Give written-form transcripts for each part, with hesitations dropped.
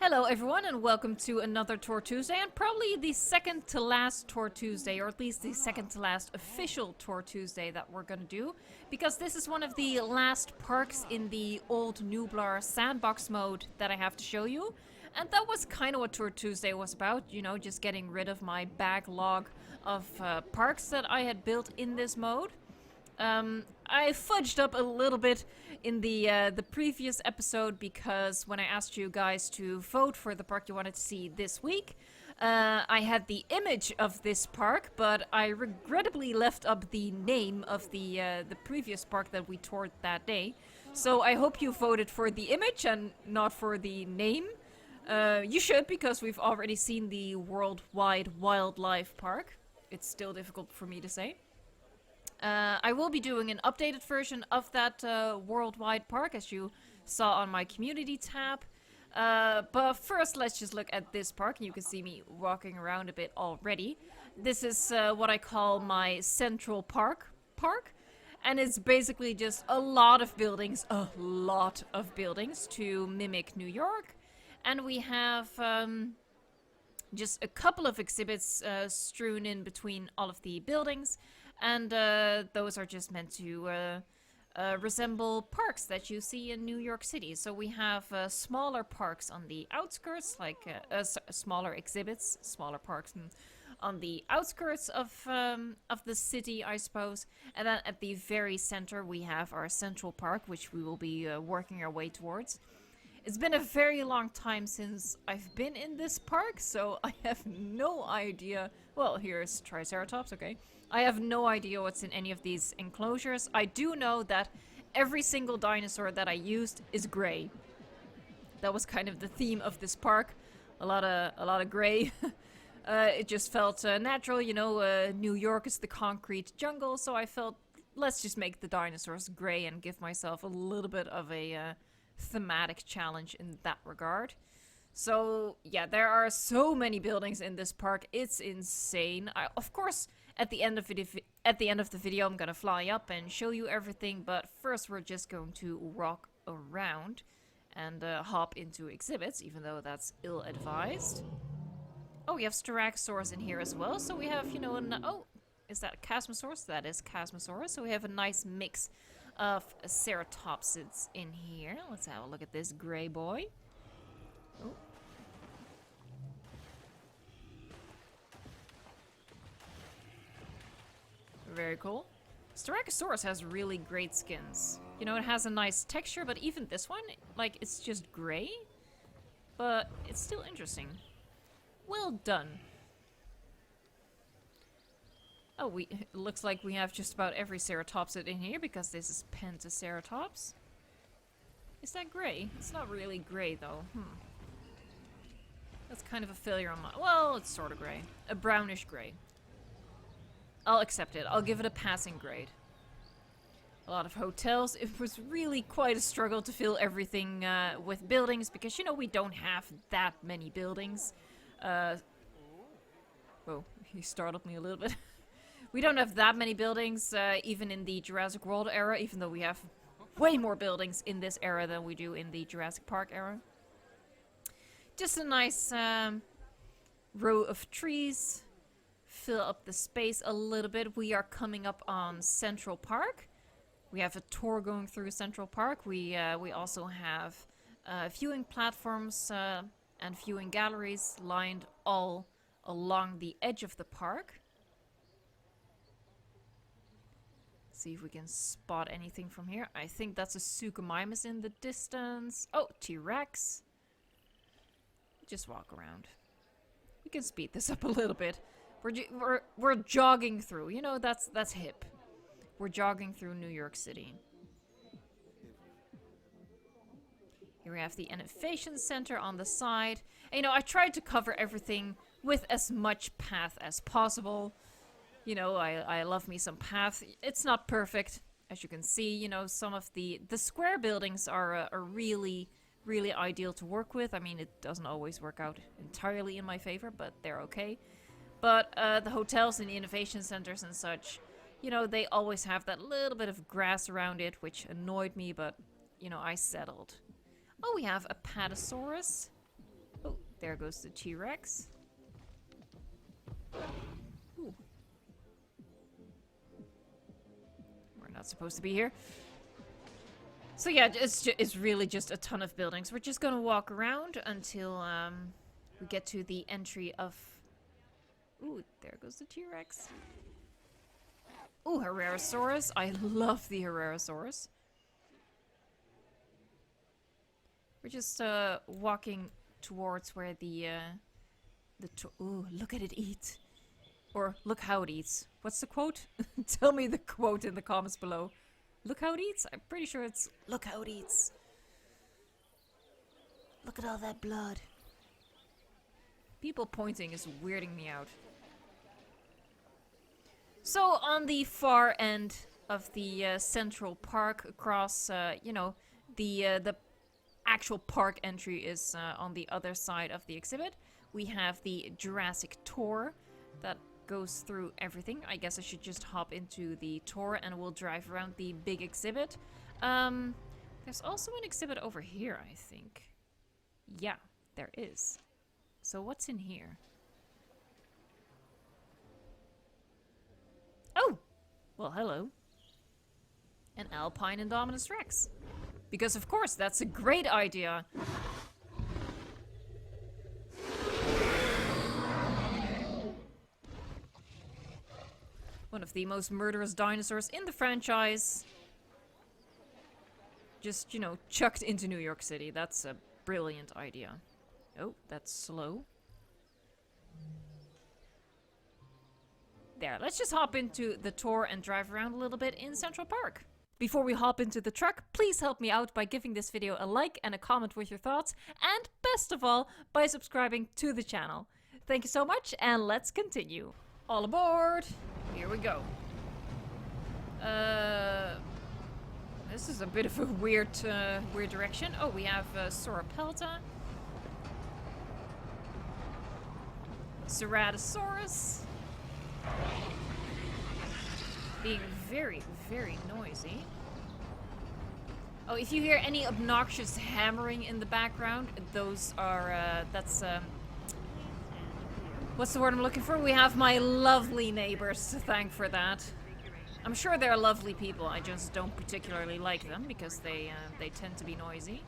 Hello everyone and welcome to another Tour Tuesday, and probably the second to last Tour Tuesday, or at least the second to last official Tour Tuesday that we're gonna do, because this is one of the last parks in the old Nublar sandbox mode that I have to show you. And that was kind of what Tour Tuesday was about, you know, just getting rid of my backlog of parks that I had built in this mode. I fudged up a little bit in the previous episode, because when I asked you guys to vote for the park you wanted to see this week, I had the image of this park, but I regrettably left up the name of the previous park that we toured that day. So I hope you voted for the image and not for the name. You should, because we've already seen the Worldwide Wildlife Park. It's still difficult for me to say. I will be doing an updated version of that Worldwide Park, as you saw on my community tab. But first, let's just look at this park. You can see me walking around a bit already. This is what I call my Central Park. And it's basically just a lot of buildings to mimic New York. And we have just a couple of exhibits strewn in between all of the buildings. And those are just meant to resemble parks that you see in New York City. So we have smaller parks on the outskirts, like smaller exhibits, smaller parks on the outskirts of the city, I suppose. And then at the very center, we have our Central Park, which we will be working our way towards. It's been a very long time since I've been in this park, so I have no idea. Well, here's Triceratops, okay. I have no idea what's in any of these enclosures. I do know that every single dinosaur that I used is gray. That was kind of the theme of this park. A lot of gray. It just felt natural, you know. New York is the concrete jungle, so I felt, let's just make the dinosaurs gray and give myself a little bit of a thematic challenge in that regard. So yeah, there are so many buildings in this park. It's insane. Of course, at the end of the video, I'm gonna fly up and show you everything. But first, we're just going to walk around and hop into exhibits, even though that's ill-advised. Oh, we have Styracosaurus in here as well. So we have, you know, oh, is that Chasmosaurus? That is Chasmosaurus. So we have a nice mix of ceratopsids in here. Let's have a look at this gray boy. Oh. Very cool. Styracosaurus has really great skins. You know, it has a nice texture, but even this one, like, it's just gray. But it's still interesting. Well done. Oh, it looks like we have just about every ceratopsid in here, because this is Pentaceratops. Is that gray? It's not really gray, though. That's kind of a failure on my... Well, it's sort of gray. A brownish gray. I'll accept it. I'll give it a passing grade. A lot of hotels. It was really quite a struggle to fill everything with buildings, because, you know, we don't have that many buildings. Whoa, he startled me a little bit. We don't have that many buildings, even in the Jurassic World era, even though we have way more buildings in this era than we do in the Jurassic Park era. Just a nice row of trees. Fill up the space a little bit. We are coming up on Central Park. We have a tour going through Central Park. We also have viewing platforms and viewing galleries lined all along the edge of the park. See if we can spot anything from here. I think that's a Suchomimus in the distance. Oh, T-Rex. Just walk around. We can speed this up a little bit. We're jogging through. You know, that's hip. We're jogging through New York City. Here we have the Innovation Center on the side. And, you know, I tried to cover everything with as much path as possible. You know, I love me some path. It's not perfect, as you can see. You know, some of the square buildings are really, really ideal to work with. I mean, it doesn't always work out entirely in my favor, but they're okay. But the hotels and the innovation centers and such, you know, they always have that little bit of grass around it, which annoyed me, but, you know, I settled. Oh, we have a Apatosaurus. there goes the T-Rex. Ooh. We're not supposed to be here. So yeah, it's really just a ton of buildings. We're just gonna walk around until we get to the entry of... Ooh, there goes the T-Rex. Ooh, Herrerasaurus. I love the Herrerasaurus. We're just walking towards where ooh, look at it eat. Or look how it eats. What's the quote? Tell me the quote in the comments below. Look how it eats? I'm pretty sure it's look how it eats. Look at all that blood. People pointing is weirding me out. So on the far end of the central park, across, you know, the actual park entry is on the other side of the exhibit. We have the Jurassic tour that goes through everything. I guess I should just hop into the tour and we'll drive around the big exhibit. There's also an exhibit over here, I think. Yeah, there is. So what's in here? Oh! Well, hello. An Alpine Indominus Rex. Because of course, that's a great idea. One of the most murderous dinosaurs in the franchise. Just, you know, chucked into New York City. That's a brilliant idea. Oh, that's slow. There, let's just hop into the tour and drive around a little bit in Central Park. Before we hop into the truck, please help me out by giving this video a like and a comment with your thoughts, and best of all, by subscribing to the channel. Thank you so much, and let's continue. All aboard! Here we go. This is a bit of a weird direction. Oh, we have Sauropelta. Ceratosaurus. Being very, very noisy. Oh, if you hear any obnoxious hammering in the background, those are, that's, what's the word I'm looking for? We have my lovely neighbors to thank for that. I'm sure they're lovely people, I just don't particularly like them because they tend to be noisy.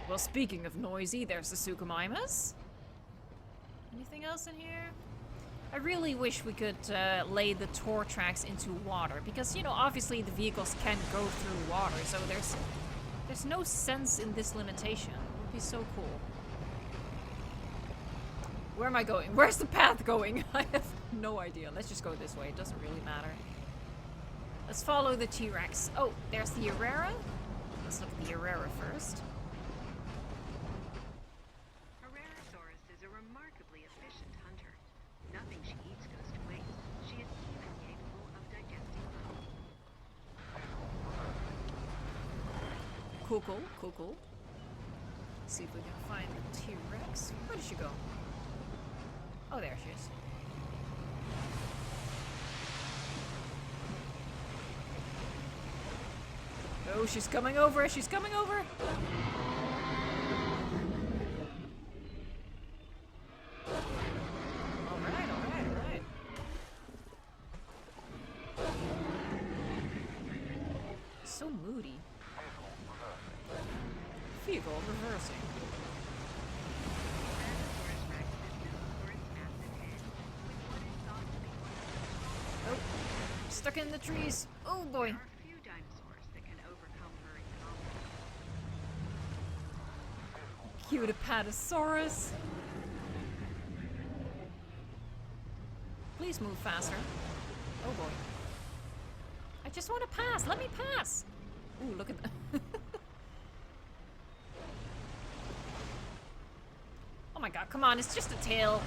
Well, speaking of noisy, there's the Suchomimus. Anything else in here? I really wish we could lay the tour tracks into water because, you know, obviously the vehicles can go through water, so there's no sense in this limitation. It would be so cool. Where am I going? Where's the path going? I have no idea. Let's just go this way. It doesn't really matter. Let's follow the T-Rex. Oh, there's the Herrera. Let's look at the Herrera first. Herrerasaurus is a remarkably efficient hunter. Nothing she eats goes to waste. She is even capable of digesting food. Cool, cool, cool, cool. Let's see if we can find the T-Rex. Where did she go? Oh, there she is. Oh, she's coming over! She's coming over! Alright, alright, alright. So moody. Vehicle reversing. Oh, stuck in the trees. Oh boy. There are few dinosaurs that can overcome her incompetence. Cutapatosaurus. Please move faster. Oh boy. I just want to pass. Let me pass. Ooh, look at that. Oh my god, come on. It's just a tail.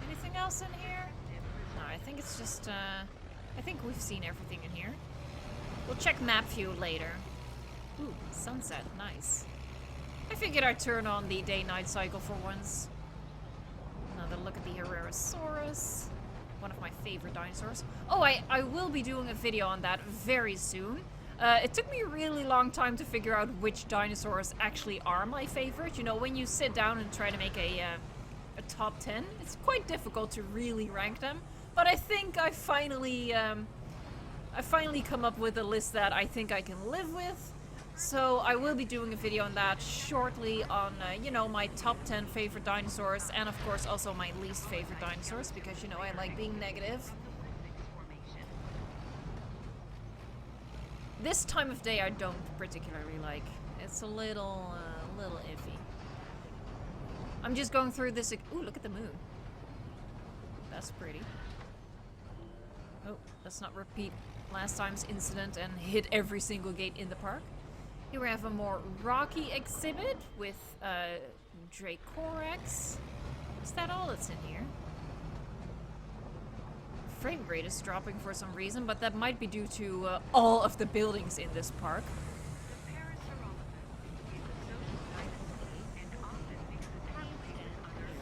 Anything else in here? No, I think it's just I think we've seen everything in here. We'll check map view later. Ooh, sunset, nice. I figured I'd turn on the day-night cycle for once. Another look at the Herrerasaurus. One of my favorite dinosaurs. Oh, I will be doing a video on that very soon. It took me a really long time to figure out which dinosaurs actually are my favorite. You know, when you sit down and try to make a top 10, it's quite difficult to really rank them. But I think I finally come up with a list that I think I can live with. So I will be doing a video on that shortly on, you know, my top 10 favorite dinosaurs. And of course also my least favorite dinosaurs, because, you know, I like being negative. This time of day I don't particularly like. It's a little iffy. I'm just going through this. Ooh, look at the moon. That's pretty. Oh, let's not repeat last time's incident and hit every single gate in the park. Here we have a more rocky exhibit with Dracorex. Is that all that's in here? Frame rate is dropping for some reason, but that might be due to all of the buildings in this park.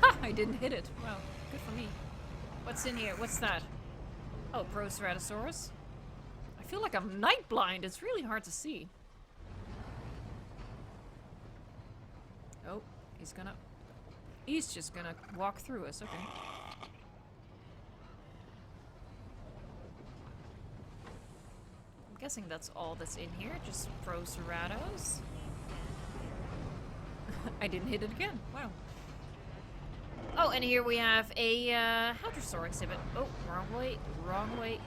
Ha! I didn't hit it. Wow, good for me. What's in here? What's that? Oh, Proceratosaurus. I feel like I'm night blind. It's really hard to see. Oh, he's just gonna walk through us. Okay. I'm guessing that's all that's in here. Just Proceratos. I didn't hit it again. Wow. Oh, and here we have a Hadrosaur exhibit. Oh, wrong way, wrong way.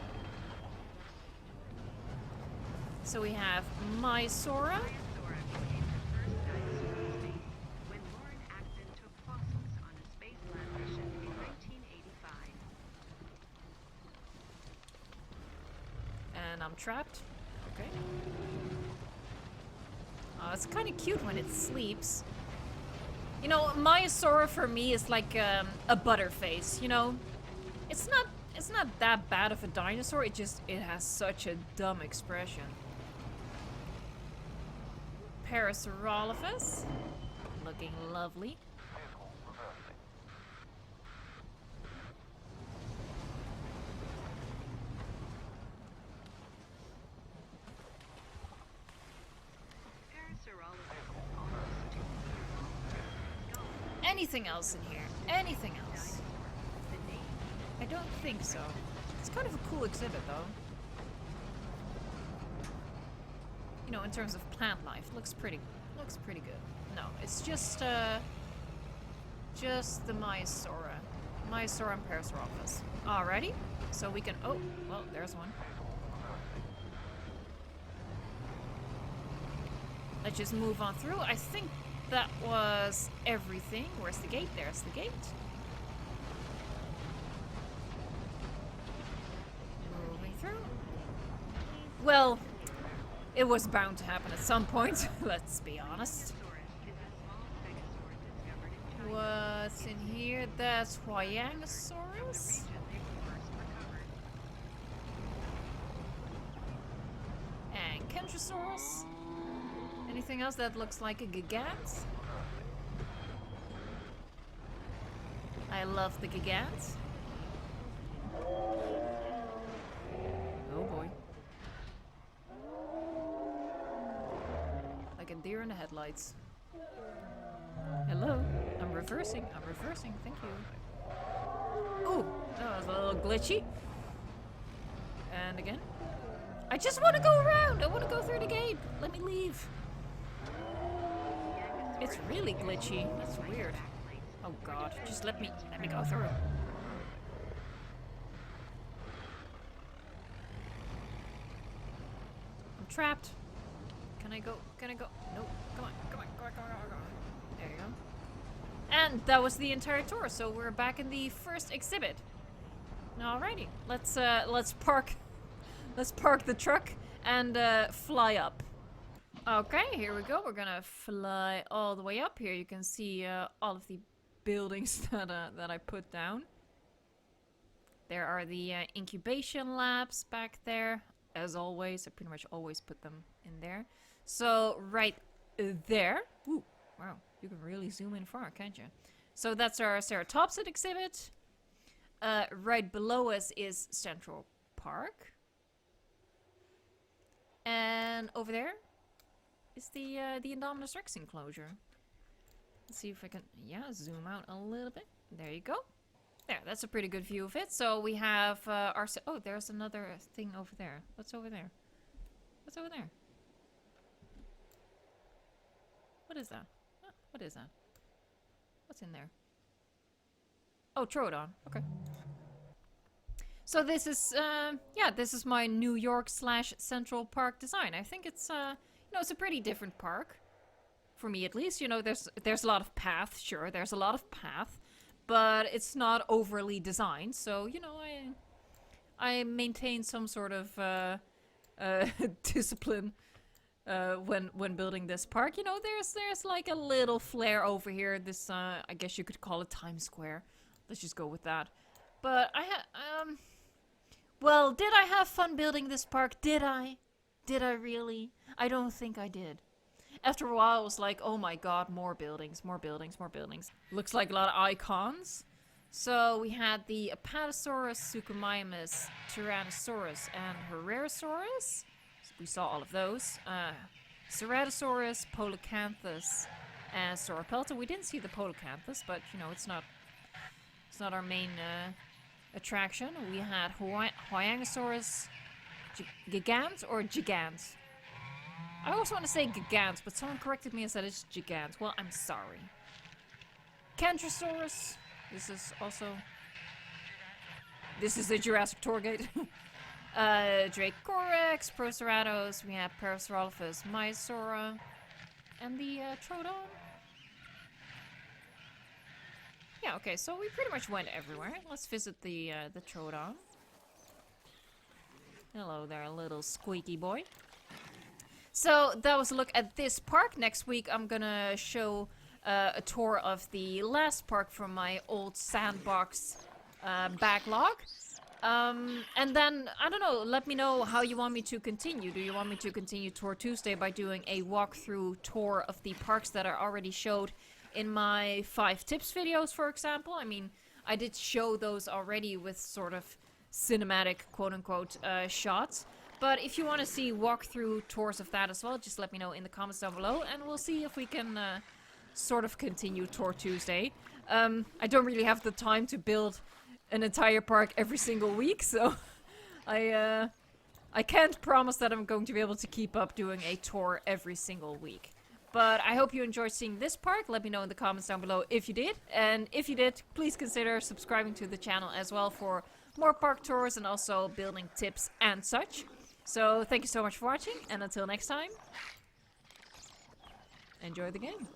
So we have Mysora. And I'm trapped. Okay. It's kind of cute when it sleeps. You know, Myosora for me is like a butterface, you know? It's not that bad of a dinosaur, it has such a dumb expression. Parasaurolophus. Looking lovely. Anything else in here? Anything else? I don't think so. It's kind of a cool exhibit though. You know, in terms of plant life, looks pretty good. No, it's just the Myosora. Myosora and Parasaurolophus. Alrighty. So we can, oh, well, there's one. Let's just move on through. I think that was everything. Where's the gate? There's the gate. Moving through. Well, it was bound to happen at some point, let's be honest. What's in here? That's Huayangosaurus. And Kentrosaurus. Anything else that looks like a Gigant? I love the Gigant. Oh boy. Like a deer in the headlights. Hello? I'm reversing, thank you. Ooh, that was a little glitchy. And again. I just want to go around! I want to go through the gate! Let me leave. It's really glitchy. That's weird. Oh god, just let me go through. I'm trapped. Can I go? Can I go? Nope. Come on. There you go. And that was the entire tour, so we're back in the first exhibit. Alrighty. Let's park the truck and fly up. Okay, here we go. We're gonna fly all the way up. Here you can see all of the buildings that I put down. There are the incubation labs back there. As always, I pretty much always put them in there. So right there. Ooh, wow, you can really zoom in far, can't you? So that's our Ceratopsid exhibit. Right below us is Central Park. And over there is the Indominus Rex enclosure. Let's see if I can, zoom out a little bit. There you go. There, that's a pretty good view of it. So we have our... Oh, there's another thing over there. What's over there? What's over there? What is that? Huh, what is that? What's in there? Oh, Troodon. Okay. So this is, this is my New York / Central Park design. I think it's, it's a pretty different park. For me, at least. You know, there's a lot of path. Sure, there's a lot of path. But it's not overly designed. So, you know, I maintain some sort of, discipline, when building this park. You know, there's like a little flair over here. This, I guess you could call it Times Square. Let's just go with that. But well, did I have fun building this park? Did I? Did I really? I don't think I did. After a while, I was like, oh my god, more buildings, more buildings, more buildings. Looks like a lot of icons. So we had the Apatosaurus, Suchomimus, Tyrannosaurus, and Herrerasaurus. We saw all of those. Ceratosaurus, Polacanthus, and Sauropelta. We didn't see the Polacanthus, but, you know, it's not our main attraction. We had Huayangosaurus Gigant or Gigant. I also want to say Gigant, but someone corrected me and said it's Gigant. Well, I'm sorry. Cantrosaurus. This is the Jurassic tour guide. Dracorex, Proceratos. We have Parasaurolophus, Maiasaura, and the Troodon. Yeah, okay, so we pretty much went everywhere. Let's visit the Troodon. Hello there, little squeaky boy. So that was a look at this park. Next week I'm gonna show a tour of the last park from my old sandbox backlog. And then, I don't know, let me know how you want me to continue. Do you want me to continue Tour Tuesday by doing a walkthrough tour of the parks that I already showed in my 5 tips videos, for example? I mean, I did show those already with sort of cinematic, quote-unquote, shots. But if you want to see walkthrough tours of that as well, just let me know in the comments down below, and we'll see if we can sort of continue Tour Tuesday. I don't really have the time to build an entire park every single week, so I can't promise that I'm going to be able to keep up doing a tour every single week. But I hope you enjoyed seeing this park. Let me know in the comments down below if you did. And if you did, please consider subscribing to the channel as well for more park tours and also building tips and such. So thank you so much for watching, and until next time, enjoy the game.